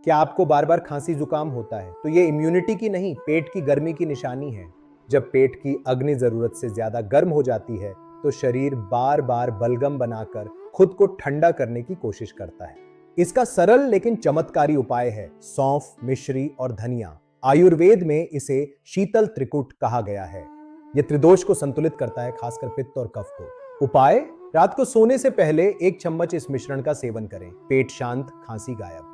क्या आपको बार बार खांसी जुकाम होता है तो ये इम्यूनिटी की नहीं, पेट की गर्मी की निशानी है। जब पेट की अग्नि जरूरत से ज्यादा गर्म हो जाती है तो शरीर बार बार बलगम बनाकर खुद को ठंडा करने की कोशिश करता है। इसका सरल लेकिन चमत्कारी उपाय है सौंफ, मिश्री और धनिया। आयुर्वेद में इसे शीतल त्रिकुट कहा गया है। यह त्रिदोष को संतुलित करता है, खासकर पित्त और कफ को। उपाय: रात को सोने से पहले 1 चम्मच इस मिश्रण का सेवन करें। पेट शांत, खांसी गायब।